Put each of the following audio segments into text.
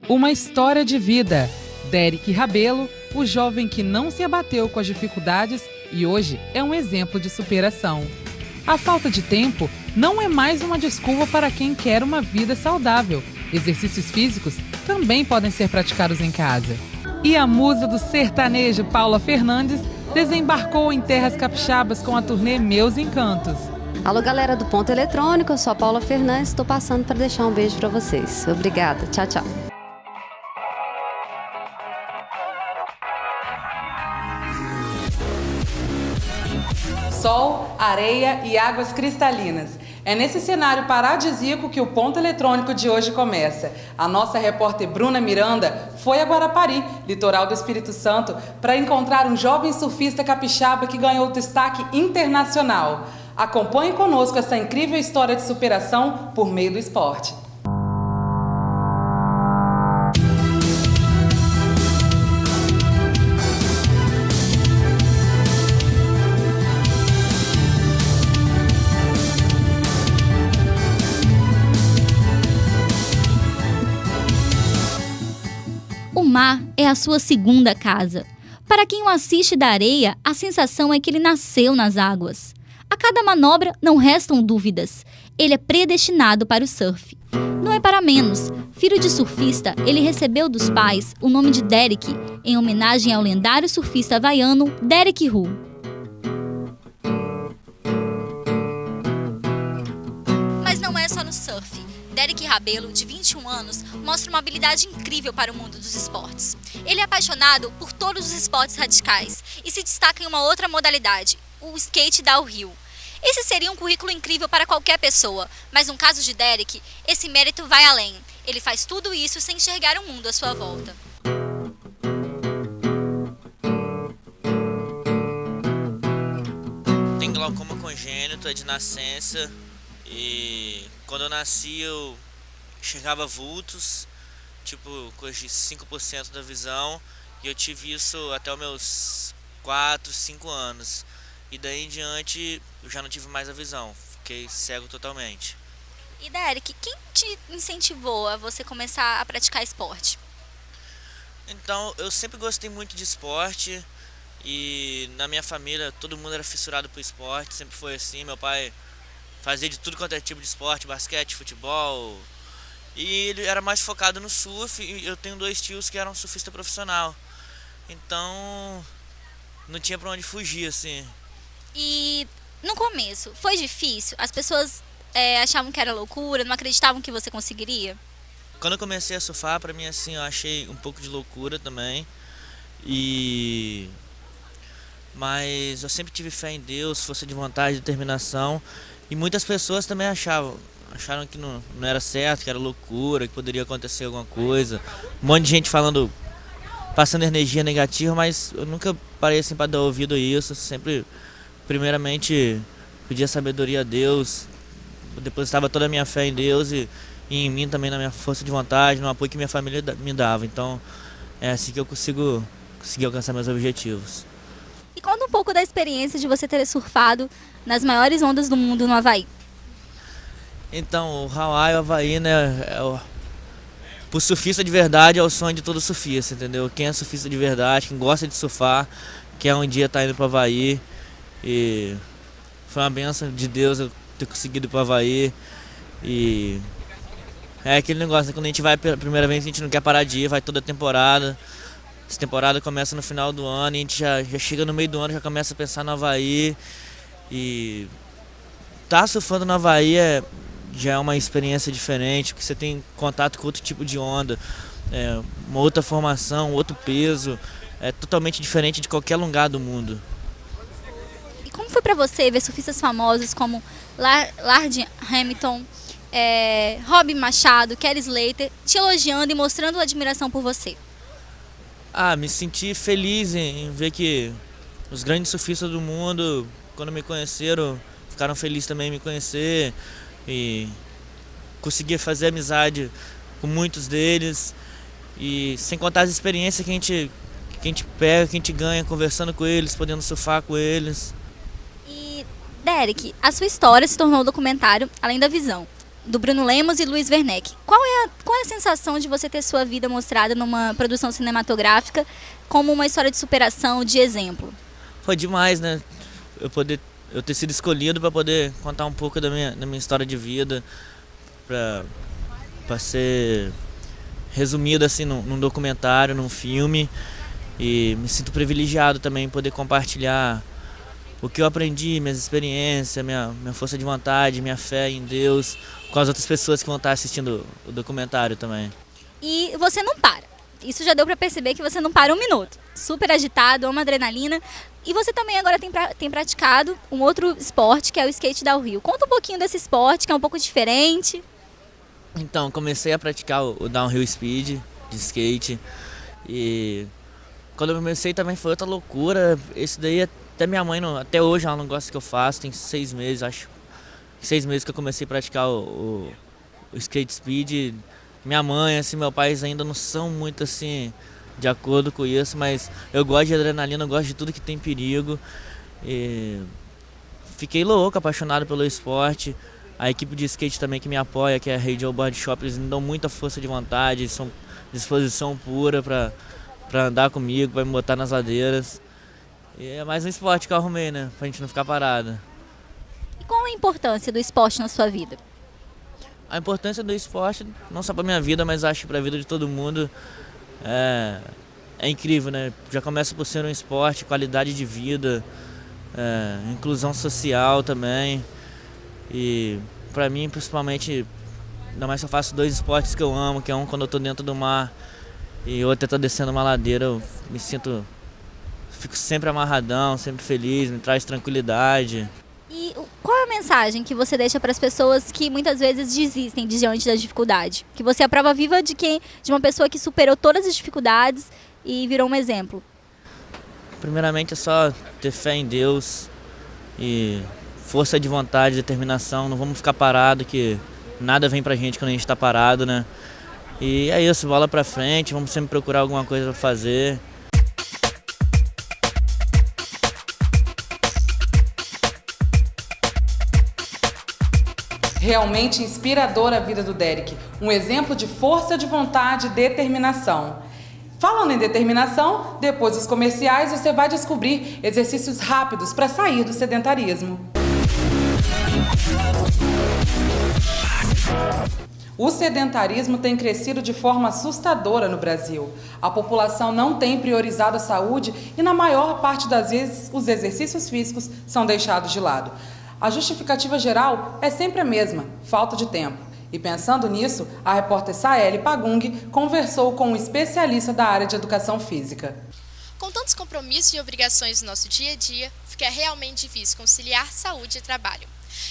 Uma história de vida. Derek Rabelo, o jovem que não se abateu com as dificuldades e hoje é um exemplo de superação. A falta de tempo não é mais uma desculpa para quem quer uma vida saudável. Exercícios físicos também podem ser praticados em casa. E a musa do sertanejo, Paula Fernandes, desembarcou em terras capixabas com a turnê Meus Encantos. Alô, galera do Ponto Eletrônico, eu sou a Paula Fernandes, estou passando para deixar um beijo para vocês. Obrigada, tchau, tchau. Sol, areia e águas cristalinas. É nesse cenário paradisíaco que o Ponto Eletrônico de hoje começa. A nossa repórter Bruna Miranda foi a Guarapari, litoral do Espírito Santo, para encontrar um jovem surfista capixaba que ganhou destaque internacional. Acompanhe conosco essa incrível história de superação por meio do esporte. O mar é a sua segunda casa. Para quem o assiste da areia, a sensação é que ele nasceu nas águas. A cada manobra não restam dúvidas. Ele é predestinado para o surf. Não é para menos. Filho de surfista, ele recebeu dos pais o nome de Derek, em homenagem ao lendário surfista havaiano Derek Hu. Mas não é só no surf. Derek Rabelo, de 21 anos, mostra uma habilidade incrível para o mundo dos esportes. Ele é apaixonado por todos os esportes radicais e se destaca em uma outra modalidade, o skate downhill. Esse seria um currículo incrível para qualquer pessoa, mas no caso de Derek, esse mérito vai além. Ele faz tudo isso sem enxergar o mundo à sua volta. Tem glaucoma congênito, é de nascença. E quando eu nasci eu enxergava vultos, tipo coisa de 5% da visão, e eu tive isso até os meus 4, 5 anos. E daí em diante eu já não tive mais a visão, fiquei cego totalmente. E Derek, quem te incentivou a você começar a praticar esporte? Então, eu sempre gostei muito de esporte e na minha família todo mundo era fissurado por esporte, sempre foi assim. Meu pai fazia de tudo quanto é tipo de esporte, basquete, futebol. E ele era mais focado no surf e eu tenho 2 tios que eram surfista profissional. Então, não tinha pra onde fugir, assim. E no começo, foi difícil? As pessoas achavam que era loucura, não acreditavam que você conseguiria? Quando eu comecei a surfar, pra mim, assim, eu achei um pouco de loucura também. Mas eu sempre tive fé em Deus, força de vontade, determinação. E muitas pessoas também acharam que não era certo, que era loucura, que poderia acontecer alguma coisa. Um monte de gente falando, passando energia negativa, mas eu nunca parei assim para dar ouvido a isso. Sempre, primeiramente, pedia sabedoria a Deus, depositava toda a minha fé em Deus e em mim também, na minha força de vontade, no apoio que minha família me dava. Então, é assim que eu consegui alcançar meus objetivos. E conta um pouco da experiência de você ter surfado nas maiores ondas do mundo no Havaí. Então, o Hawaii, o Havaí, né, pro surfista de verdade é o sonho de todo surfista, entendeu? Quem é surfista de verdade, quem gosta de surfar, quer um dia estar indo pro Havaí. E foi uma bênção de Deus eu ter conseguido ir pro Havaí. E é aquele negócio, né? Quando a gente vai pela primeira vez, a gente não quer parar de ir, vai toda a temporada. Essa temporada começa no final do ano e a gente já chega no meio do ano, já começa a pensar no Havaí. E tá surfando no Havaí já é uma experiência diferente, porque você tem contato com outro tipo de onda, uma outra formação, outro peso, é totalmente diferente de qualquer lugar do mundo. E como foi pra você ver surfistas famosos como Lard Hamilton, Rob Machado, Kelly Slater te elogiando e mostrando admiração por você? Me senti feliz em ver que os grandes surfistas do mundo, quando me conheceram, ficaram felizes também em me conhecer e consegui fazer amizade com muitos deles, e sem contar as experiências que a gente pega, que a gente ganha conversando com eles, podendo surfar com eles. E Derek, a sua história se tornou um documentário Além da Visão. do Bruno Lemos e Luiz Werneck. Qual é a sensação de você ter sua vida mostrada numa produção cinematográfica como uma história de superação, de exemplo? Foi demais, né? Eu ter sido escolhido para poder contar um pouco da minha história de vida, para ser resumido assim num documentário, num filme. E me sinto privilegiado também em poder compartilhar o que eu aprendi, minhas experiências, minha força de vontade, minha fé em Deus, com as outras pessoas que vão estar assistindo o documentário também. E você não para. Isso já deu para perceber que você não para um minuto. Super agitado, ama adrenalina. E você também agora tem praticado um outro esporte, que é o skate downhill. Conta um pouquinho desse esporte, que é um pouco diferente. Então, comecei a praticar o downhill speed de skate. E quando eu comecei também foi outra loucura. Esse daí até minha mãe, até hoje ela não gosta que eu faço. Tem 6 meses, acho. 6 meses que eu comecei a praticar o skate speed. Minha mãe, assim, meu pai ainda não são muito assim de acordo com isso, mas eu gosto de adrenalina, eu gosto de tudo que tem perigo. E fiquei louco, apaixonado pelo esporte. A equipe de skate também que me apoia, que é a Radio Board Shop, eles me dão muita força de vontade, são disposição pura para andar comigo, para me botar nas ladeiras. E é mais um esporte que eu arrumei, né? Pra gente não ficar parado. E qual a importância do esporte na sua vida? A importância do esporte, não só pra minha vida, mas acho que pra vida de todo mundo, é incrível, né? Já começa por ser um esporte, qualidade de vida, inclusão social também. E pra mim, principalmente, ainda mais que eu faço 2 esportes que eu amo, que é um quando eu tô dentro do mar e outro é tô descendo uma ladeira, eu me sinto, fico sempre amarradão, sempre feliz, me traz tranquilidade. E qual é a mensagem que você deixa para as pessoas que muitas vezes desistem diante da dificuldade? Que você é a prova viva de uma pessoa que superou todas as dificuldades e virou um exemplo. Primeiramente é só ter fé em Deus e força de vontade, determinação. Não vamos ficar parado, que nada vem pra gente quando a gente tá parado, né? E é isso, bola pra frente, vamos sempre procurar alguma coisa pra fazer. Realmente inspiradora a vida do Derek, um exemplo de força de vontade e determinação. Falando em determinação, depois dos comerciais você vai descobrir exercícios rápidos para sair do sedentarismo. O sedentarismo tem crescido de forma assustadora no Brasil. A população não tem priorizado a saúde e, na maior parte das vezes, os exercícios físicos são deixados de lado. A justificativa geral é sempre a mesma: falta de tempo. E pensando nisso, a repórter Saeli Pagung conversou com um especialista da área de educação física. Com tantos compromissos e obrigações no nosso dia a dia, fica realmente difícil conciliar saúde e trabalho.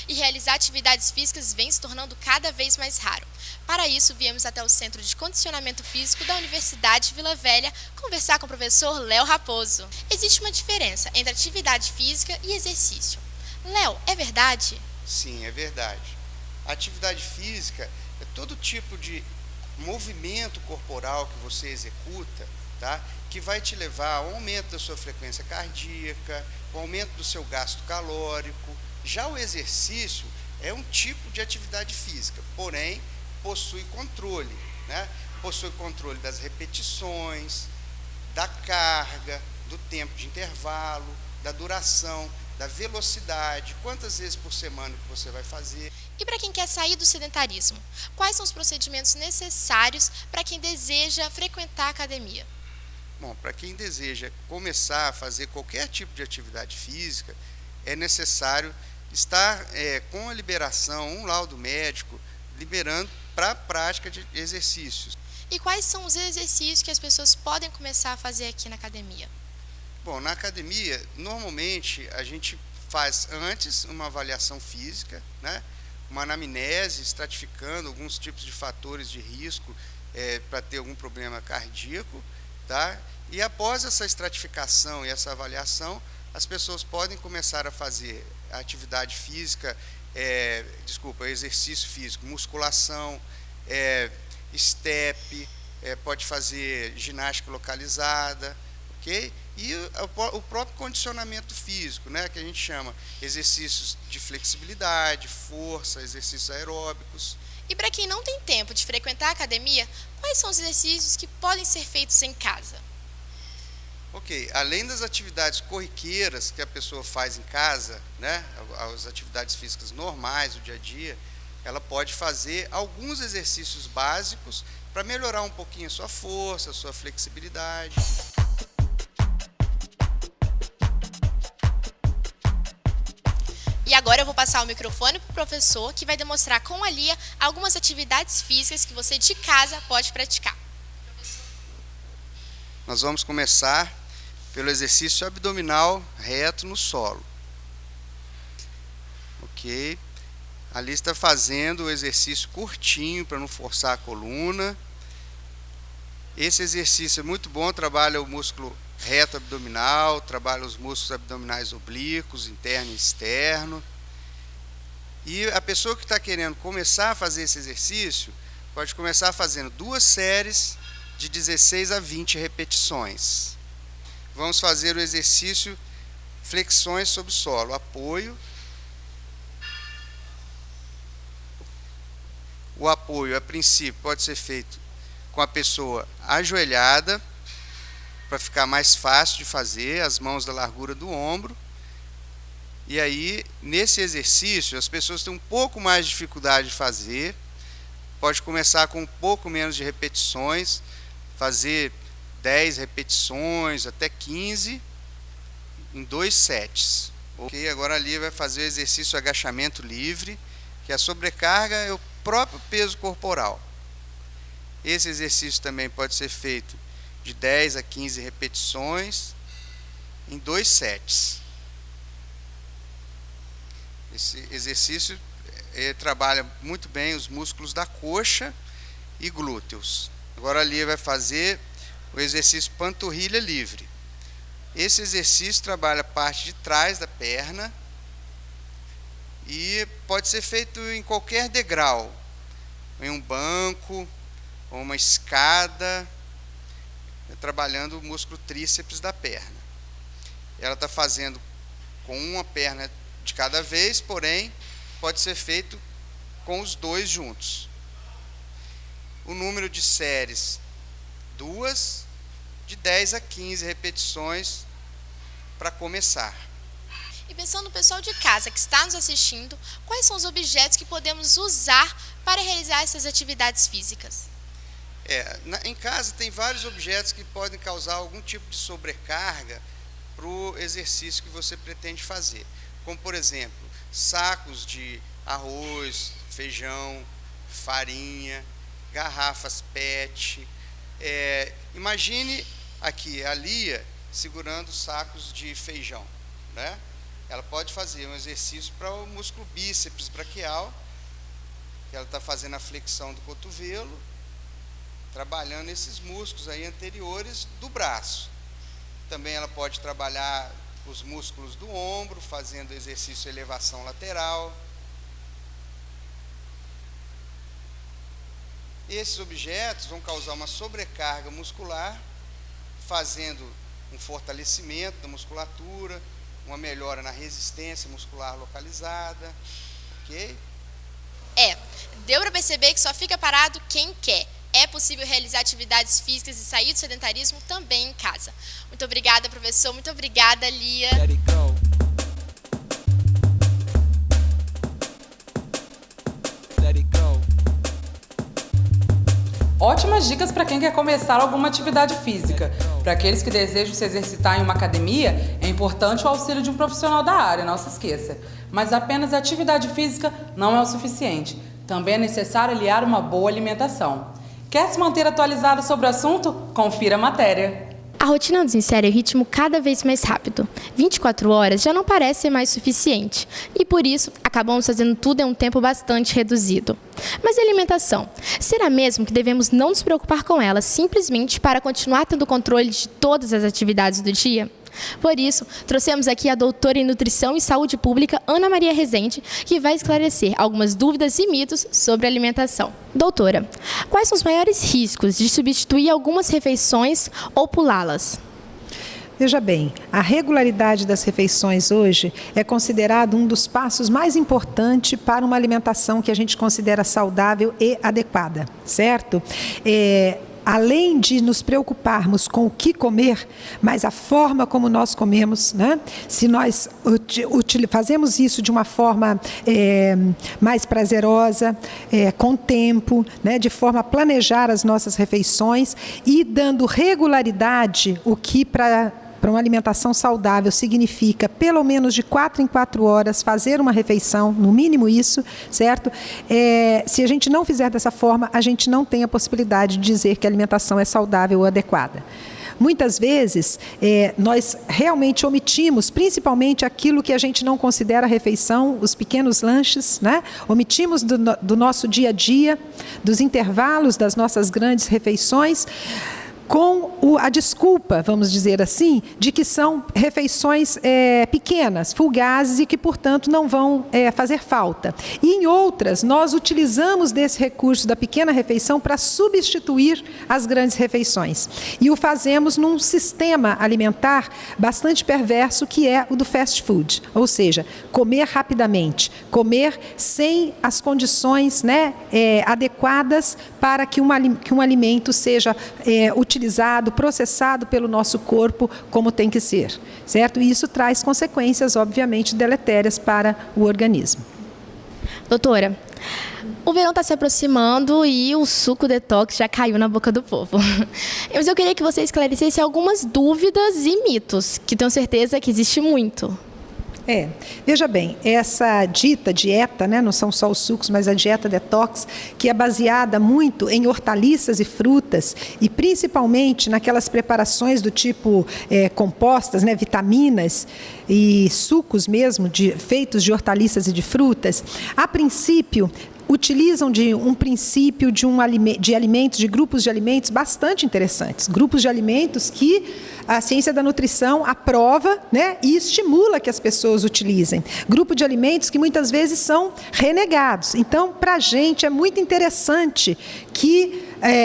E realizar atividades físicas vem se tornando cada vez mais raro. Para isso, viemos até o Centro de Condicionamento Físico da Universidade de Vila Velha conversar com o professor Léo Raposo. Existe uma diferença entre atividade física e exercício. Léo, é verdade? Sim, é verdade. A atividade física é todo tipo de movimento corporal que você executa, tá? Que vai te levar ao aumento da sua frequência cardíaca, ao aumento do seu gasto calórico. Já o exercício é um tipo de atividade física, porém possui controle, né? Possui controle das repetições, da carga, do tempo de intervalo, da duração, da velocidade, quantas vezes por semana que você vai fazer. E para quem quer sair do sedentarismo, quais são os procedimentos necessários para quem deseja frequentar a academia? Bom, para quem deseja começar a fazer qualquer tipo de atividade física, é necessário estar com a liberação, um laudo médico, liberando para a prática de exercícios. E quais são os exercícios que as pessoas podem começar a fazer aqui na academia? Bom, na academia, normalmente a gente faz antes uma avaliação física, né? Uma anamnese, estratificando alguns tipos de fatores de risco para ter algum problema cardíaco, tá? E após essa estratificação e essa avaliação, as pessoas podem começar a fazer atividade física, exercício físico, musculação, step, pode fazer ginástica localizada, ok? E o próprio condicionamento físico, né, que a gente chama exercícios de flexibilidade, força, exercícios aeróbicos. E para quem não tem tempo de frequentar a academia, quais são os exercícios que podem ser feitos em casa? Ok, além das atividades corriqueiras que a pessoa faz em casa, né, as atividades físicas normais do dia a dia, ela pode fazer alguns exercícios básicos para melhorar um pouquinho a sua força, a sua flexibilidade. E agora eu vou passar o microfone para o professor, que vai demonstrar com a Lia algumas atividades físicas que você de casa pode praticar. Nós vamos começar pelo exercício abdominal reto no solo. Ok. Ali está fazendo o exercício curtinho para não forçar a coluna. Esse exercício é muito bom, trabalha o músculo reto abdominal, trabalha os músculos abdominais oblíquos, interno e externo. E a pessoa que está querendo começar a fazer esse exercício, pode começar fazendo 2 séries de 16 a 20 repetições. Vamos fazer o exercício flexões sobre o solo, apoio. O apoio, a princípio, pode ser feito com a pessoa ajoelhada, para ficar mais fácil de fazer, as mãos da largura do ombro. E aí, nesse exercício, as pessoas têm um pouco mais de dificuldade de fazer. Pode começar com um pouco menos de repetições, fazer 10 repetições, até 15, em 2 sets. Ok, agora ali vai fazer o exercício agachamento livre, que a sobrecarga é o próprio peso corporal. Esse exercício também pode ser feito de 10 a 15 repetições em 2 sets. Esse exercício trabalha muito bem os músculos da coxa e glúteos. Agora ali vai fazer o exercício panturrilha livre. Esse exercício trabalha a parte de trás da perna e pode ser feito em qualquer degrau, em um banco ou uma escada, trabalhando o músculo tríceps da perna. Ela está fazendo com uma perna de cada vez, porém pode ser feito com os 2 juntos. O número de séries, 2, de 10 a 15 repetições para começar. E pensando no pessoal de casa que está nos assistindo, quais são os objetos que podemos usar para realizar essas atividades físicas? Em casa tem vários objetos que podem causar algum tipo de sobrecarga para o exercício que você pretende fazer. Como, por exemplo, sacos de arroz, feijão, farinha, garrafas PET. Imagine aqui a Lia segurando sacos de feijão, né? Ela pode fazer um exercício para o músculo bíceps braquial, que ela está fazendo a flexão do cotovelo, trabalhando esses músculos aí anteriores do braço. Também ela pode trabalhar os músculos do ombro, fazendo exercício de elevação lateral. Esses objetos vão causar uma sobrecarga muscular, fazendo um fortalecimento da musculatura, uma melhora na resistência muscular localizada, ok? Deu para perceber que só fica parado quem quer. É possível realizar atividades físicas e sair do sedentarismo também em casa. Muito obrigada, professor. Muito obrigada, Lia. Ótimas dicas para quem quer começar alguma atividade física. Para aqueles que desejam se exercitar em uma academia, é importante o auxílio de um profissional da área, não se esqueça. Mas apenas a atividade física não é o suficiente. Também é necessário aliar uma boa alimentação. Quer se manter atualizado sobre o assunto? Confira a matéria. A rotina nos insere o ritmo cada vez mais rápido. 24 horas já não parece ser mais suficiente e, por isso, acabamos fazendo tudo em um tempo bastante reduzido. Mas a alimentação? Será mesmo que devemos não nos preocupar com ela simplesmente para continuar tendo controle de todas as atividades do dia? Por isso, trouxemos aqui a doutora em Nutrição e Saúde Pública, Ana Maria Rezende, que vai esclarecer algumas dúvidas e mitos sobre alimentação. Doutora, quais são os maiores riscos de substituir algumas refeições ou pulá-las? Veja bem, a regularidade das refeições hoje é considerado um dos passos mais importantes para uma alimentação que a gente considera saudável e adequada, certo? Além de nos preocuparmos com o que comer, mas a forma como nós comemos, né? Se nós fazemos isso de uma forma mais prazerosa, com tempo, né? De forma a planejar as nossas refeições e dando regularidade, o que para uma alimentação saudável significa pelo menos de 4 em 4 horas fazer uma refeição, no mínimo isso, certo? Se a gente não fizer dessa forma, a gente não tem a possibilidade de dizer que a alimentação é saudável ou adequada. Muitas vezes, nós realmente omitimos, principalmente aquilo que a gente não considera refeição, os pequenos lanches, né? Omitimos do nosso dia a dia, dos intervalos das nossas grandes refeições, com a desculpa, vamos dizer assim, de que são refeições pequenas, fugazes e que, portanto, não vão fazer falta. E em outras, nós utilizamos desse recurso da pequena refeição para substituir as grandes refeições. E o fazemos num sistema alimentar bastante perverso, que é o do fast food, ou seja, comer rapidamente, comer sem as condições, né, adequadas para que um alimento seja utilizado, processado pelo nosso corpo como tem que ser, certo? E isso traz consequências, obviamente, deletérias para o organismo. Doutora, o verão está se aproximando e o suco detox já caiu na boca do povo. Mas eu queria que você esclarecesse algumas dúvidas e mitos, que tenho certeza que existe muito. Veja bem, essa dita dieta, né, não são só os sucos, mas a dieta detox, que é baseada muito em hortaliças e frutas, e principalmente naquelas preparações do tipo compostas, né, vitaminas e sucos mesmo, feitos de hortaliças e de frutas, a princípio utilizam de um princípio de alimentos, de grupos de alimentos bastante interessantes. Grupos de alimentos que a ciência da nutrição aprova, né, e estimula que as pessoas utilizem. Grupo de alimentos que muitas vezes são renegados. Então, para a gente é muito interessante que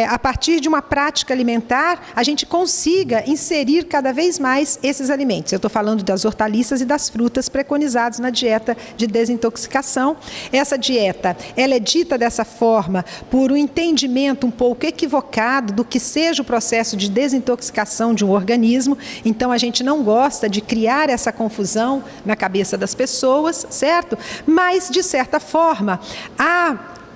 a partir de uma prática alimentar, a gente consiga inserir cada vez mais esses alimentos. Eu estou falando das hortaliças e das frutas preconizados na dieta de desintoxicação. Essa dieta, ela é dita dessa forma por um entendimento um pouco equivocado do que seja o processo de desintoxicação de um organismo. Então, a gente não gosta de criar essa confusão na cabeça das pessoas, certo? Mas, de certa forma,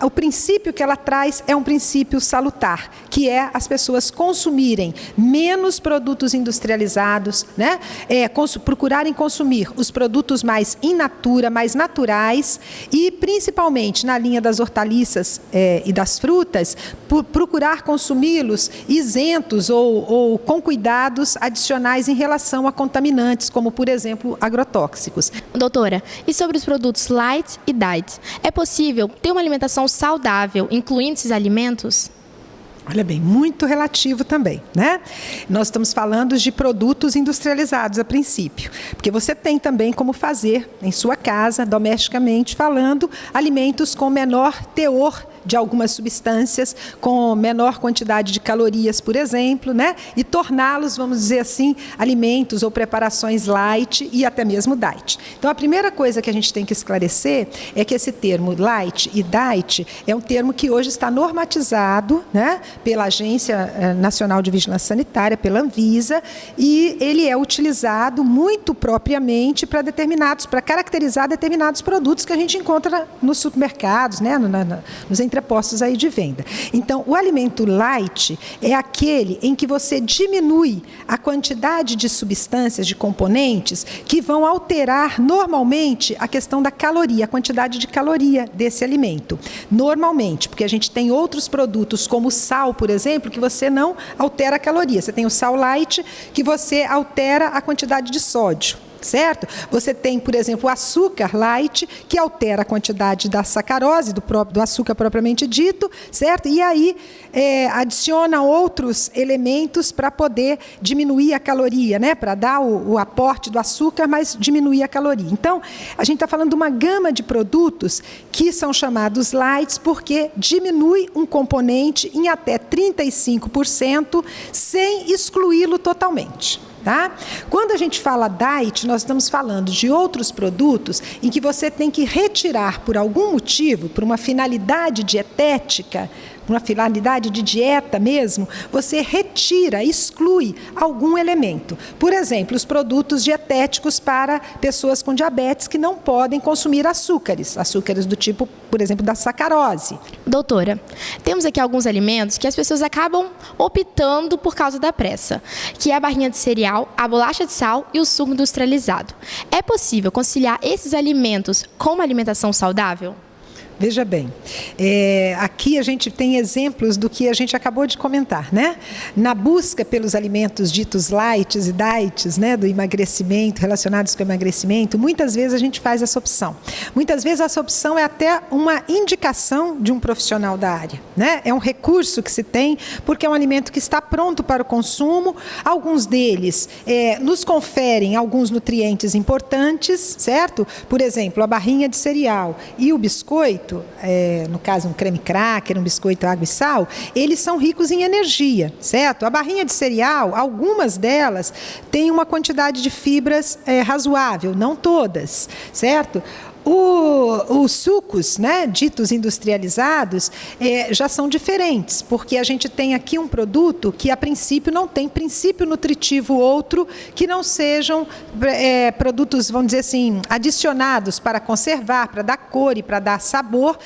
o princípio que ela traz é um princípio salutar, que é as pessoas consumirem menos produtos industrializados, né? Procurarem consumir os produtos mais in natura, mais naturais e, principalmente, na linha das hortaliças e das frutas, procurar consumi-los isentos ou com cuidados adicionais em relação a contaminantes, como, por exemplo, agrotóxicos. Doutora, e sobre os produtos light e diet? É possível ter uma alimentação saudável, incluindo esses alimentos? Olha bem, muito relativo também, né? Nós estamos falando de produtos industrializados a princípio, porque você tem também como fazer em sua casa, domesticamente falando, alimentos com menor teor de algumas substâncias, com menor quantidade de calorias, por exemplo, né? E torná-los, vamos dizer assim, alimentos ou preparações light e até mesmo diet. Então, a primeira coisa que a gente tem que esclarecer é que esse termo light e diet é um termo que hoje está normatizado, né, pela Agência Nacional de Vigilância Sanitária, pela Anvisa, e ele é utilizado muito propriamente para caracterizar determinados produtos que a gente encontra nos supermercados, né, nos entrepostos aí de venda. Então, o alimento light é aquele em que você diminui a quantidade de substâncias, de componentes, que vão alterar normalmente a questão da caloria, a quantidade de caloria desse alimento. Normalmente, porque a gente tem outros produtos, como o sal, por exemplo, que você não altera a caloria. Você tem o sal light, que você altera a quantidade de sódio, certo? Você tem, por exemplo, o açúcar light, que altera a quantidade da sacarose, do açúcar propriamente dito, certo? E aí adiciona outros elementos para poder diminuir a caloria, né? Para dar o aporte do açúcar, mas diminuir a caloria. Então, a gente está falando de uma gama de produtos que são chamados lights porque diminui um componente em até 35% sem excluí-lo totalmente. Tá? Quando a gente fala diet, nós estamos falando de outros produtos em que você tem que retirar por algum motivo, por uma finalidade dietética, uma finalidade de dieta mesmo, você retira, exclui algum elemento. Por exemplo, os produtos dietéticos para pessoas com diabetes que não podem consumir açúcares do tipo, por exemplo, da sacarose. Doutora, temos aqui alguns alimentos que as pessoas acabam optando por causa da pressa, que é a barrinha de cereal, a bolacha de sal e o suco industrializado. É possível conciliar esses alimentos com uma alimentação saudável? Veja bem, aqui a gente tem exemplos do que a gente acabou de comentar, né? Na busca pelos alimentos ditos lights e diets, né, do emagrecimento, relacionados com o emagrecimento, muitas vezes a gente faz essa opção. Muitas vezes essa opção é até uma indicação de um profissional da área, né? É um recurso que se tem, porque é um alimento que está pronto para o consumo. Alguns deles nos conferem alguns nutrientes importantes, certo? Por exemplo, a barrinha de cereal e o biscoito, no caso um creme cracker, um biscoito água e sal, eles são ricos em energia, certo? A barrinha de cereal, algumas delas têm uma quantidade de fibras razoável, não todas, certo? Os sucos, né, ditos industrializados, já são diferentes, porque a gente tem aqui um produto que, a princípio, não tem princípio nutritivo outro que não sejam produtos, vamos dizer assim, adicionados para conservar, para dar cor e para dar sabor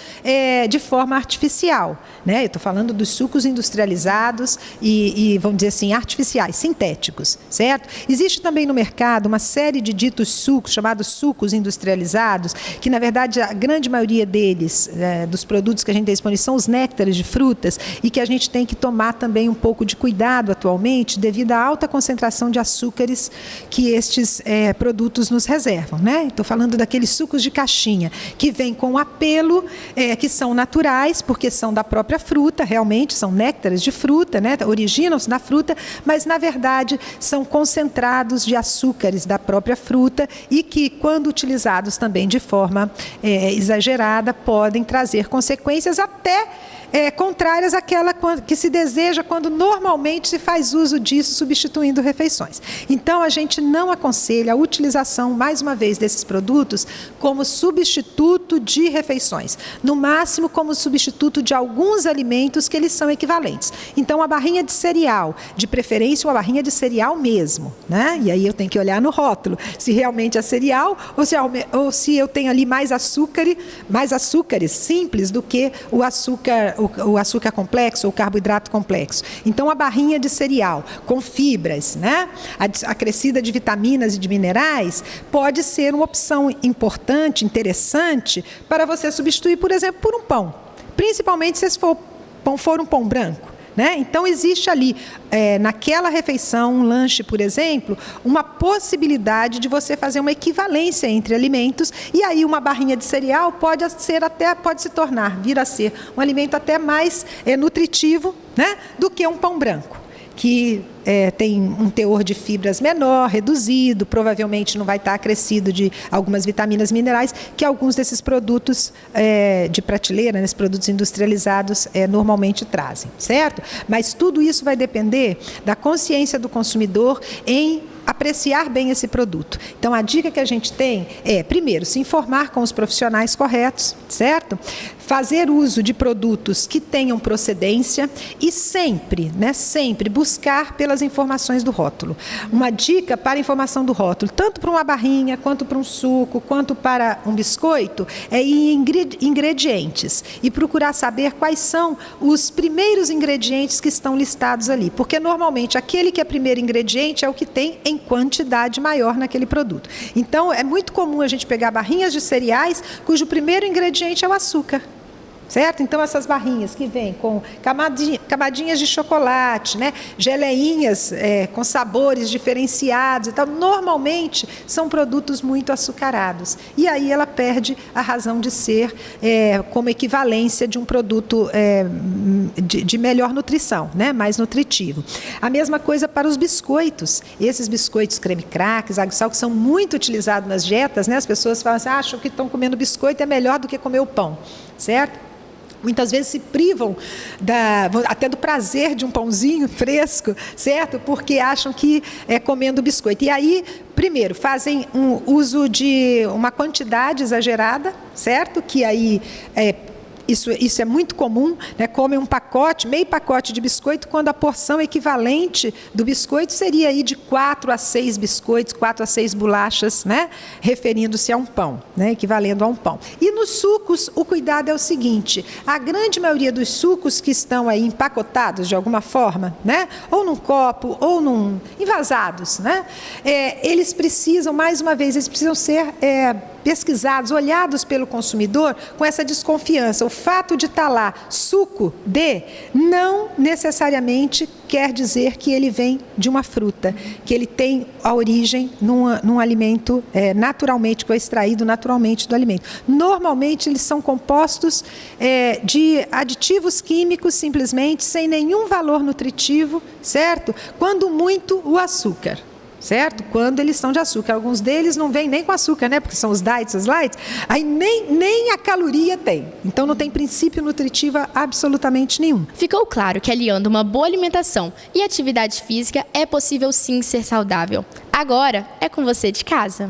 de forma artificial, né? Eu estou falando dos sucos industrializados e, vamos dizer assim, artificiais, sintéticos, certo? Existe também no mercado uma série de ditos sucos, chamados sucos industrializados, que na verdade a grande maioria deles, dos produtos que a gente tem disponível, são os néctares de frutas e que a gente tem que tomar também um pouco de cuidado atualmente devido à alta concentração de açúcares que estes produtos nos reservam, né? Estou falando daqueles sucos de caixinha que vêm com apelo, que são naturais porque são da própria fruta, realmente são néctares de fruta, né? Originam-se na fruta, mas na verdade são concentrados de açúcares da própria fruta e que, quando utilizados também de forma exagerada, podem trazer consequências até contrárias àquela que se deseja quando normalmente se faz uso disso substituindo refeições. Então, a gente não aconselha a utilização, mais uma vez, desses produtos como substituto de refeições. No máximo, como substituto de alguns alimentos que eles são equivalentes. Então, a barrinha de cereal, de preferência uma barrinha de cereal mesmo, né? E aí eu tenho que olhar no rótulo, se realmente é cereal ou se eu tenho ali mais açúcares simples do que o açúcar complexo ou carboidrato complexo. Então, a barrinha de cereal com fibras, né, acrescida de vitaminas e de minerais, pode ser uma opção importante, interessante, para você substituir, por exemplo, por um pão. Principalmente se for um pão branco. Né? Então, existe ali, naquela refeição, um lanche, por exemplo, uma possibilidade de você fazer uma equivalência entre alimentos, e aí uma barrinha de cereal pode vir a ser um alimento até mais nutritivo, né, do que um pão branco, que tem um teor de fibras menor, reduzido, provavelmente não vai estar acrescido de algumas vitaminas e minerais que alguns desses produtos de prateleira, nesses produtos industrializados, normalmente trazem, certo? Mas tudo isso vai depender da consciência do consumidor em apreciar bem esse produto. Então, a dica que a gente tem é, primeiro, se informar com os profissionais corretos, certo? Fazer uso de produtos que tenham procedência e sempre buscar pelas informações do rótulo. Uma dica para a informação do rótulo, tanto para uma barrinha, quanto para um suco, quanto para um biscoito, é ir em ingredientes e procurar saber quais são os primeiros ingredientes que estão listados ali, porque normalmente aquele que é primeiro ingrediente é o que tem em quantidade maior naquele produto. Então, é muito comum a gente pegar barrinhas de cereais cujo primeiro ingrediente é o açúcar. Certo? Então, essas barrinhas que vêm com camadinhas de chocolate, né? Geleinhas com sabores diferenciados e tal, normalmente são produtos muito açucarados. E aí ela perde a razão de ser como equivalência de um produto de melhor nutrição, né? Mais nutritivo. A mesma coisa para os biscoitos. Esses biscoitos creme crackers, água e sal, que são muito utilizados nas dietas, né? As pessoas falam assim, acham que estão comendo biscoito é melhor do que comer o pão, certo? muitas vezes se privam até do prazer de um pãozinho fresco, certo? Porque acham que é comendo biscoito. E aí, primeiro, fazem um uso de uma quantidade exagerada, certo? Que aí isso é muito comum, né? Comem um pacote, meio pacote de biscoito, quando a porção equivalente do biscoito seria aí de 4 a 6 biscoitos, 4 a 6 bolachas, né? Referindo-se a um pão, né? Equivalendo a um pão. E nos sucos, o cuidado é o seguinte: a grande maioria dos sucos que estão aí empacotados de alguma forma, né? Ou num copo, ou envasados, né? Eles precisam, mais uma vez, eles precisam ser pesquisados, olhados pelo consumidor com essa desconfiança. O fato de estar lá suco de não necessariamente quer dizer que ele vem de uma fruta, que ele tem a origem num alimento naturalmente, que foi extraído naturalmente do alimento. Normalmente eles são compostos de aditivos químicos, simplesmente, sem nenhum valor nutritivo, certo? Quando muito, o açúcar. Certo? Quando eles são de açúcar. Alguns deles não vêm nem com açúcar, né? Porque são os diets, os lights. Aí nem a caloria tem. Então não tem princípio nutritivo absolutamente nenhum. Ficou claro que aliando uma boa alimentação e atividade física é possível sim ser saudável. Agora é com você de casa.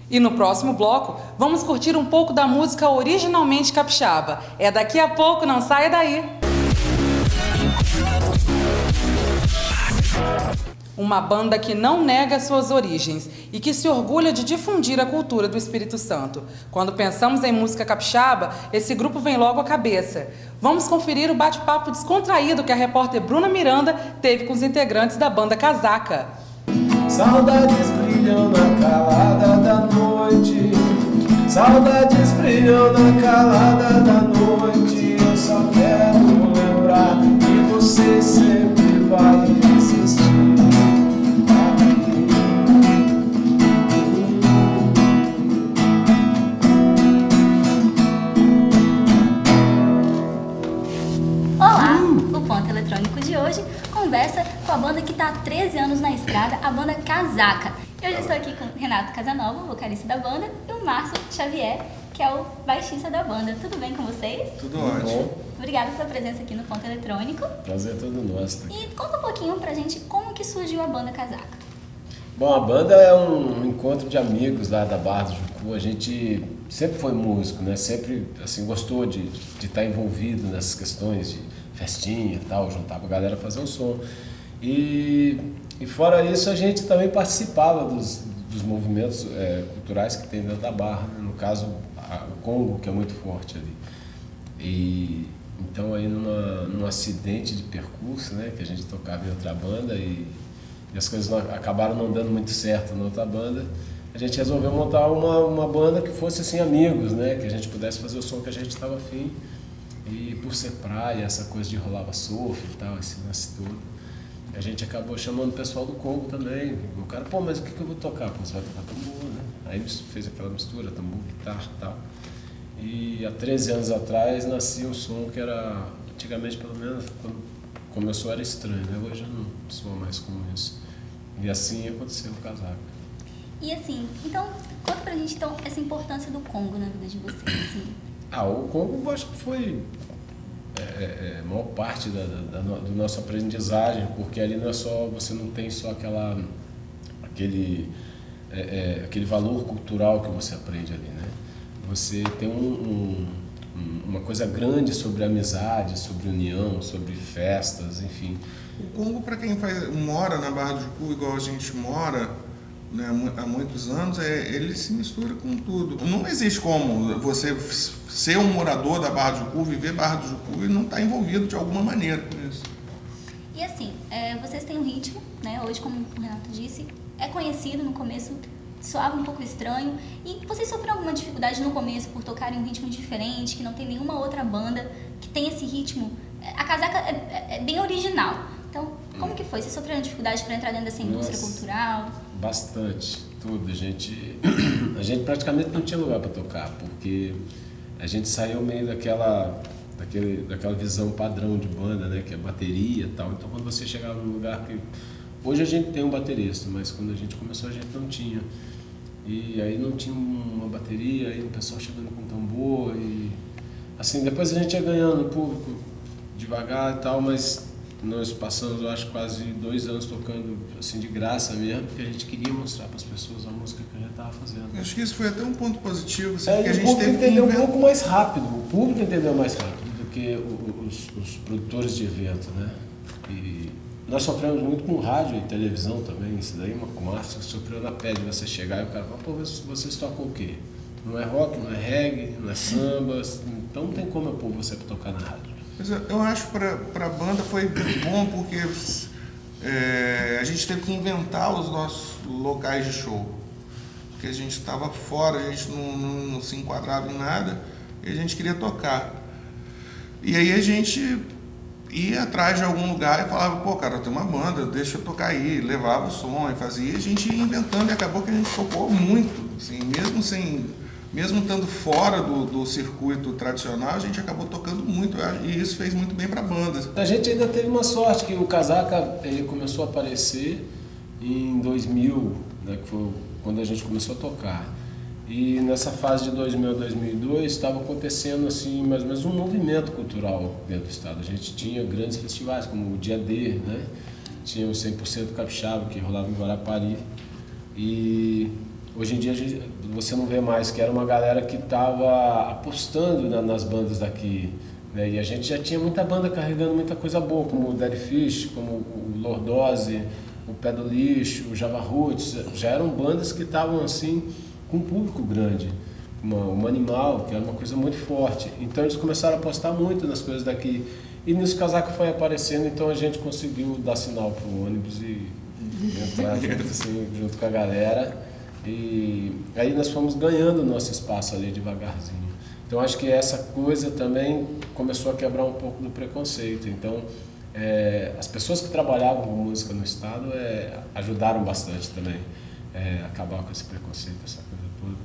E no próximo bloco, vamos curtir um pouco da música originalmente capixaba. É daqui a pouco, não saia daí! Uma banda que não nega suas origens e que se orgulha de difundir a cultura do Espírito Santo. Quando pensamos em música capixaba, esse grupo vem logo à cabeça. Vamos conferir o bate-papo descontraído que a repórter Bruna Miranda teve com os integrantes da banda Casaca. Saudades brilham na calada da noite, saudades brilham na calada da noite. Eu só quero lembrar que você sempre vai existir. Olá! O Ponto Eletrônico de hoje conversa com a banda que está há 13 anos na estrada, a banda Casaca. Eu já estou aqui com o Renato Casanova, vocalista da banda, e o Márcio Xavier, que é o baixista da banda. Tudo bem com vocês? Tudo ótimo. Obrigada pela presença aqui no Ponto Eletrônico. Prazer todo nosso. E conta um pouquinho pra gente como que surgiu a banda Casaca. Bom, a banda é um encontro de amigos lá da Barra do Jucu. A gente sempre foi músico, né? Sempre assim, gostou de estar envolvido nessas questões de festinha e tal, juntava a galera a fazer um som. E fora isso, a gente também participava dos movimentos culturais que tem dentro da Barra, né? No caso, o Congo, que é muito forte ali. E então aí num acidente de percurso, né, que a gente tocava em outra banda e as coisas acabaram não dando muito certo na outra banda, a gente resolveu montar uma banda que fosse assim amigos, né, que a gente pudesse fazer o som que a gente estava afim. E por ser praia, essa coisa de rolava surf e tal, esse lance todo, a gente acabou chamando o pessoal do Congo também. O cara, pô, mas o que eu vou tocar? Pô, você vai tocar tambor, né? Aí fez aquela mistura, tambor, guitarra e tal. E há 13 anos atrás nascia um som que era, antigamente pelo menos, quando começou era estranho, né? Hoje eu não sou mais como isso. E assim aconteceu o Casaca. E assim, então, conta pra gente então essa importância do Congo na vida de vocês, assim. O Congo eu acho que foi a maior parte do nosso aprendizagem, porque ali não é só, você não tem só aquele valor cultural que você aprende ali, né? Você tem uma coisa grande sobre amizade, sobre união, sobre festas, enfim. O Congo, para quem mora na Barra do Jucu, igual a gente mora, né, há muitos anos, ele se mistura com tudo. Não existe como você ser um morador da Barra do Jucu, viver Barra do Jucu e não estar envolvido de alguma maneira com isso. E assim, vocês têm um ritmo, né? Hoje, como o Renato disse, é conhecido, no começo soava um pouco estranho. E vocês sofreram alguma dificuldade no começo por tocarem um ritmo diferente, que não tem nenhuma outra banda que tem esse ritmo? A Casaca é bem original. Então, como que foi? Vocês sofreram dificuldade para entrar dentro dessa indústria cultural? Bastante, tudo. A gente praticamente não tinha lugar para tocar, porque a gente saiu meio daquela visão padrão de banda, né, que é bateria e tal. Então, quando você chegava num lugar que... Hoje a gente tem um baterista, mas quando a gente começou a gente não tinha. E aí não tinha uma bateria, aí o pessoal chegando com tambor e assim, depois a gente ia ganhando público devagar e tal, mas nós passamos, eu acho, quase 2 anos tocando assim de graça mesmo, porque a gente queria mostrar para as pessoas a música que a gente estava fazendo. Eu acho que isso foi até um ponto positivo, assim, porque a gente o público teve entendeu um pouco mais rápido, o público entendeu mais rápido do que os produtores de evento, né? E nós sofremos muito com rádio e televisão também, isso daí, o Márcio sofreu na pele de você chegar e o cara fala, pô, vocês tocam o quê? Não é rock, não é reggae, não é samba, então não tem como eu pôr você para tocar na rádio. Mas eu acho que para a banda foi bom porque a gente teve que inventar os nossos locais de show. Porque a gente estava fora, a gente não se enquadrava em nada e a gente queria tocar. E aí a gente ia atrás de algum lugar e falava, pô, cara, tem uma banda, deixa eu tocar aí, levava o som e fazia. A gente ia inventando e acabou que a gente tocou muito, assim, mesmo estando fora do circuito tradicional, a gente acabou tocando muito, e isso fez muito bem para a banda. A gente ainda teve uma sorte que o Casaca ele começou a aparecer em 2000, né, que foi quando a gente começou a tocar. E nessa fase de 2000 a 2002 estava acontecendo assim, mais ou menos um movimento cultural dentro do estado. A gente tinha grandes festivais, como o Dia D, né? Tinha o 100% Capixaba, que rolava em Guarapari. E hoje em dia você não vê mais, que era uma galera que estava apostando nas bandas daqui, né? E a gente já tinha muita banda carregando muita coisa boa, como o Dead Fish, como o Lordose, o Pé do Lixo, o Java Roots. Já eram bandas que estavam assim com um público grande, uma Animal, que era uma coisa muito forte. Então eles começaram a apostar muito nas coisas daqui. E nisso o Casaca foi aparecendo, então a gente conseguiu dar sinal para o ônibus e entrar junto com a galera. E aí nós fomos ganhando o nosso espaço ali devagarzinho. Então acho que essa coisa também começou a quebrar um pouco do preconceito. Então as pessoas que trabalhavam com música no estado ajudaram bastante também a acabar com esse preconceito, essa coisa toda.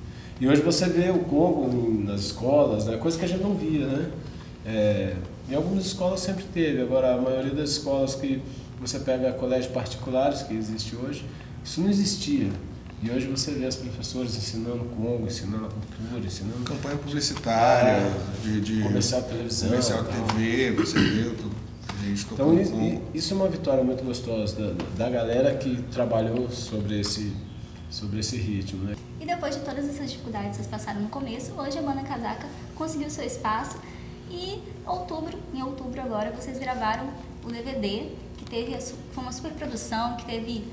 E hoje você vê o Congo nas escolas, né? Coisa que a gente não via, né? Em algumas escolas sempre teve, agora a maioria das escolas que você pega colégios particulares que existe hoje, isso não existia. E hoje você vê as professoras ensinando Congo, ensinando a cultura, ensinando campanha publicitária, de comercial de televisão, comercial de TV, você vê tudo. Então isso é uma vitória muito gostosa da galera que trabalhou sobre esse ritmo, né? E depois de todas essas dificuldades que vocês passaram no começo, hoje a banda Casaca conseguiu seu espaço e em outubro agora vocês gravaram o DVD, que foi uma super produção, que teve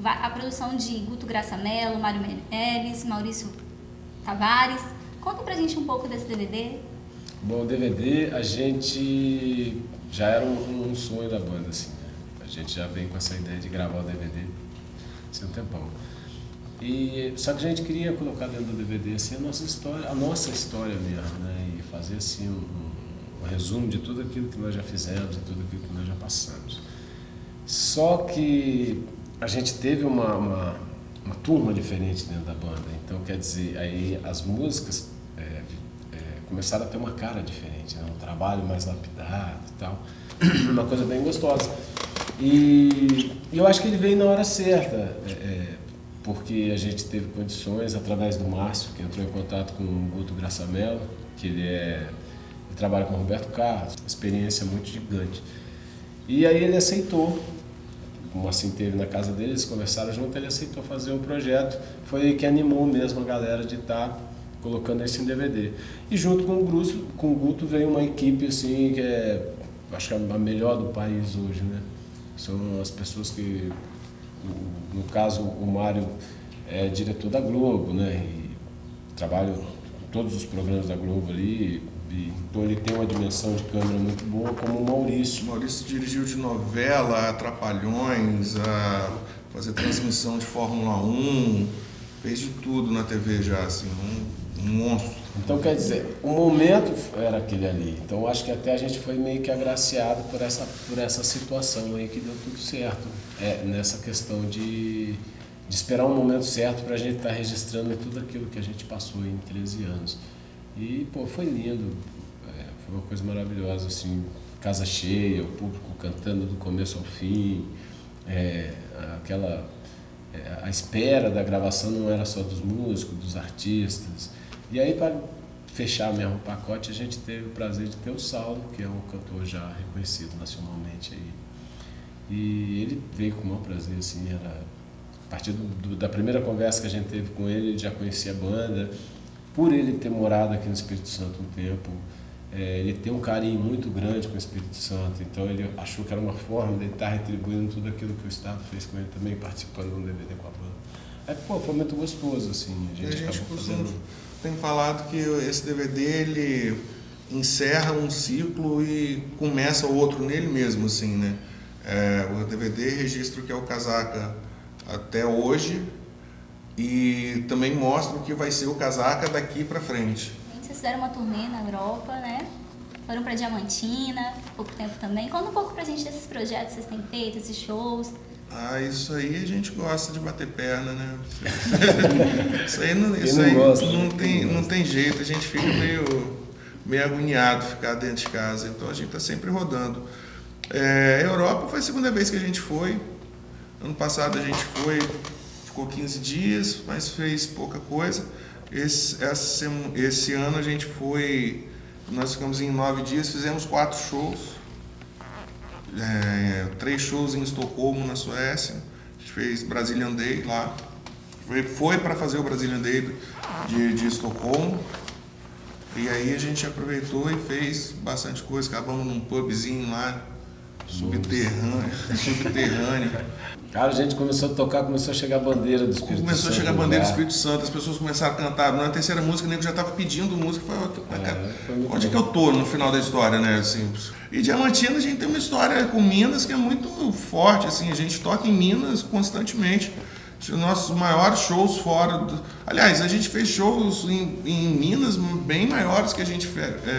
a produção de Guto Graça Mello, Mário Meirelles, Maurício Tavares. Conta pra gente um pouco desse DVD. Bom, o DVD a gente já era um sonho da banda, assim, né? A gente já vem com essa ideia de gravar o DVD assim, um tempão. Só que a gente queria colocar dentro do DVD assim, a nossa história mesmo, né? E fazer assim um resumo de tudo aquilo que nós já fizemos e tudo aquilo que nós já passamos. Só que a gente teve uma turma diferente dentro da banda, então quer dizer, aí as músicas começaram a ter uma cara diferente, né? Um trabalho mais lapidado e tal, uma coisa bem gostosa. E eu acho que ele veio na hora certa, porque a gente teve condições, através do Márcio, que entrou em contato com o Guto Graça Mello, que ele trabalha com o Roberto Carlos, uma experiência muito gigante. E aí ele aceitou, como assim teve na casa dele, eles conversaram junto, ele aceitou fazer um projeto, foi aí que animou mesmo a galera de estar colocando isso em DVD. E junto com o Guto veio uma equipe assim, que acho que é a melhor do país hoje, né? São as pessoas que, no caso, o Mário é diretor da Globo, né? E trabalha em todos os programas da Globo ali, então ele tem uma dimensão de câmera muito boa, como o Maurício. O Maurício dirigiu de novela, a Trapalhões, a fazer transmissão de Fórmula 1, fez de tudo na TV já, assim, um monstro. Então, quer dizer, o momento era aquele ali. Então, acho que até a gente foi meio que agraciado por essa situação aí que deu tudo certo. Nessa questão de esperar um momento certo para a gente estar registrando tudo aquilo que a gente passou em 13 anos. E, pô, foi lindo. Foi uma coisa maravilhosa, assim, casa cheia, o público cantando do começo ao fim. A espera da gravação não era só dos músicos, dos artistas. E aí, fechar mesmo o pacote, a gente teve o prazer de ter o Saulo, que é um cantor já reconhecido nacionalmente aí. E ele veio com o maior prazer, assim, a partir da primeira conversa que a gente teve com ele já conhecia a banda. Por ele ter morado aqui no Espírito Santo um tempo, ele tem um carinho muito grande com o Espírito Santo, então ele achou que era uma forma de ele estar retribuindo tudo aquilo que o Estado fez com ele também, participando de um DVD com a banda. Aí, foi muito gostoso, assim, a gente acabou fazendo... Tem falado que esse DVD, ele encerra um ciclo e começa outro nele mesmo, assim, né? O DVD registra o que é o Casaca até hoje e também mostra o que vai ser o Casaca daqui para frente. Vocês fizeram uma turnê na Europa, né? Foram para Diamantina, pouco tempo também. Conta um pouco pra gente desses projetos que vocês têm feito, esses shows. Isso aí a gente gosta de bater perna, né? Isso aí não tem jeito, a gente fica meio agoniado ficar dentro de casa, então a gente tá sempre rodando. Europa foi a segunda vez que a gente foi. Ano passado a gente ficou 15 dias, mas fez pouca coisa. Esse ano a gente foi, nós ficamos em 9 dias, fizemos 4 shows, 3 shows em Estocolmo, na Suécia. A gente fez Brazilian Day lá, foi para fazer o Brazilian Day de Estocolmo, e aí a gente aproveitou e fez bastante coisa. Acabamos num pubzinho lá, subterrâneo. Cara, a gente começou a tocar, começou a chegar a bandeira do Espírito Santo. Começou a chegar a bandeira do Espírito Santo, as pessoas começaram a cantar. Na terceira música, o nego já estava pedindo música. Onde é que eu tô no final da história, né? Assim, e Diamantina, a gente tem uma história com Minas que é muito forte, assim, a gente toca em Minas constantemente. Nossos maiores shows fora... Aliás, a gente fez shows em Minas bem maiores que a gente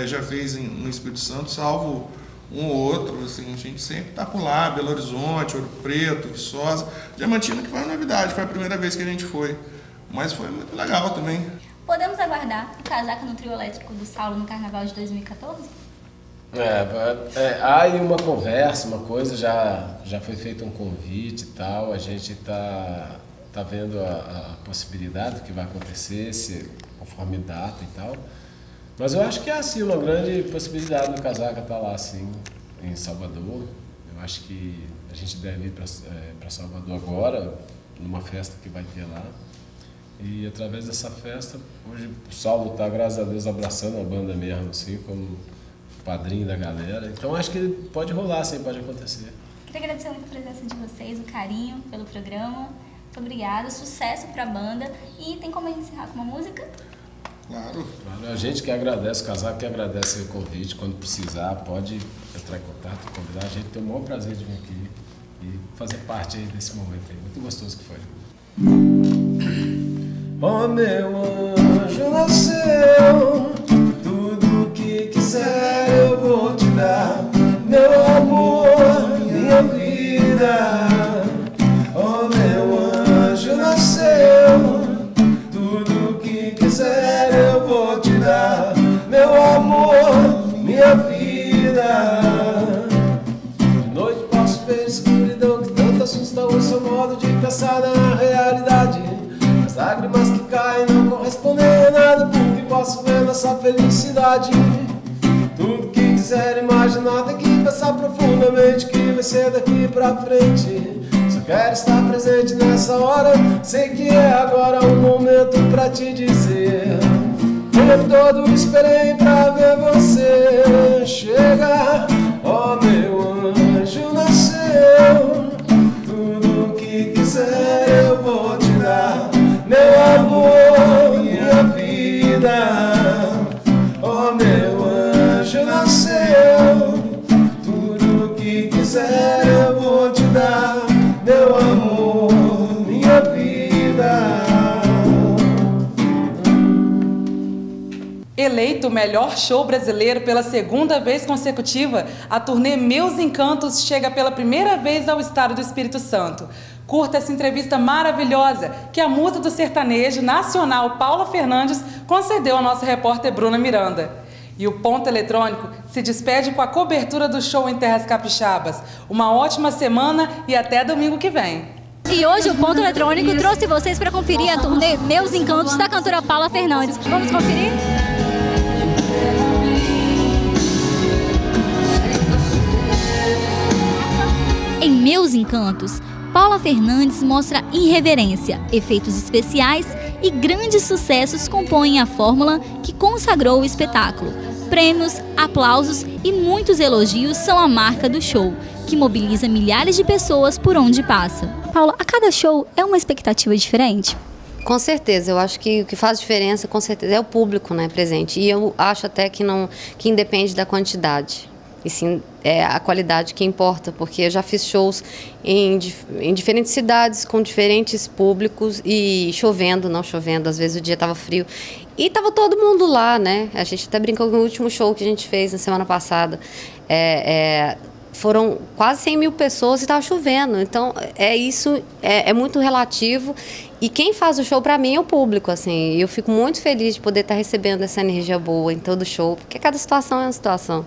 já fez no Espírito Santo, salvo um ou outro, assim, a gente sempre tá por lá, Belo Horizonte, Ouro Preto, Viçosa. Diamantina que foi uma novidade, foi a primeira vez que a gente foi, mas foi muito legal também. Podemos aguardar o Casaca no trio elétrico do Saulo no Carnaval de 2014? Há aí uma conversa, uma coisa, já foi feito um convite e tal, a gente tá vendo a possibilidade do que vai acontecer, conforme data e tal. Mas eu acho que é assim uma grande possibilidade do Casaca estar lá assim, em Salvador. Eu acho que a gente deve ir para Salvador agora, numa festa que vai ter lá. E através dessa festa, hoje o Saulo está, graças a Deus, abraçando a banda mesmo, assim, como padrinho da galera. Então acho que pode rolar, assim, pode acontecer. Queria agradecer muito a presença de vocês, o carinho pelo programa. Muito obrigada, sucesso para a banda. E tem como encerrar com uma música? Claro. A gente que agradece, o Casaca que agradece o convite. Quando precisar, pode entrar em contato, convidar. A gente tem o maior prazer de vir aqui e fazer parte aí desse momento aí. Muito gostoso que foi. Oh, meu anjo nasceu, tudo que quiser eu vou te dar. Meu amor, minha vida. Oh, meu anjo nasceu, tudo que quiser eu vou te dar. Meu amor, minha vida. De noite posso ver a escuridão que tanto assusta o seu modo de pensar na realidade. As lágrimas que caem não correspondem a nada, porque posso ver nossa felicidade. Tudo que quiser imaginar tem que pensar profundamente que vai ser daqui pra frente. Só quero estar presente nessa hora, sei que é agora o momento pra te dizer. O tempo todo esperei pra ver você chegar. Oh, meu anjo nasceu, tudo que quiser eu vou te dar. Meu amor, minha vida. Oh, meu anjo nasceu, tudo que quiser eu vou te dar. Meu amor, minha vida. Eleito o melhor show brasileiro pela segunda vez consecutiva, a turnê Meus Encantos chega pela primeira vez ao estado do Espírito Santo. Curta essa entrevista maravilhosa que a musa do sertanejo nacional Paula Fernandes concedeu à nossa repórter Bruna Miranda. E o Ponto Eletrônico se despede com a cobertura do show em Terras Capixabas. Uma ótima semana e até domingo que vem. E hoje o Ponto Eletrônico trouxe vocês para conferir a turnê Meus Encantos da cantora Paula Fernandes. Vamos conferir? Meus Encantos, Paula Fernandes mostra irreverência, efeitos especiais e grandes sucessos compõem a fórmula que consagrou o espetáculo. Prêmios, aplausos e muitos elogios são a marca do show, que mobiliza milhares de pessoas por onde passa. Paula, a cada show é uma expectativa diferente? Com certeza, eu acho que o que faz diferença, com certeza, é o público, né, presente. E eu acho até que independe da quantidade. E sim, é a qualidade que importa, porque eu já fiz shows em diferentes cidades, com diferentes públicos, e chovendo, não chovendo, às vezes o dia estava frio. E estava todo mundo lá, né? A gente até brincou com o último show que a gente fez na semana passada. Foram quase 100 mil pessoas e estava chovendo. Então, isso é muito relativo. E quem faz o show, para mim, é o público, assim. E eu fico muito feliz de poder estar recebendo essa energia boa em todo show, porque cada situação é uma situação.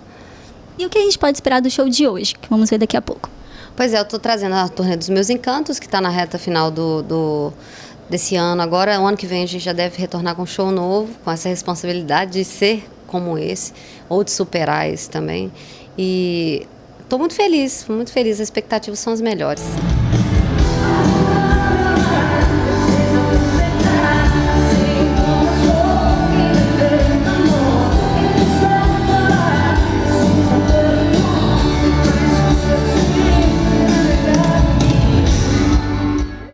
E o que a gente pode esperar do show de hoje, que vamos ver daqui a pouco? Pois é, eu estou trazendo a Turnê dos Meus Encantos, que está na reta final desse ano. Agora, o ano que vem, a gente já deve retornar com um show novo, com essa responsabilidade de ser como esse, ou de superar esse também. E estou muito feliz, as expectativas são as melhores.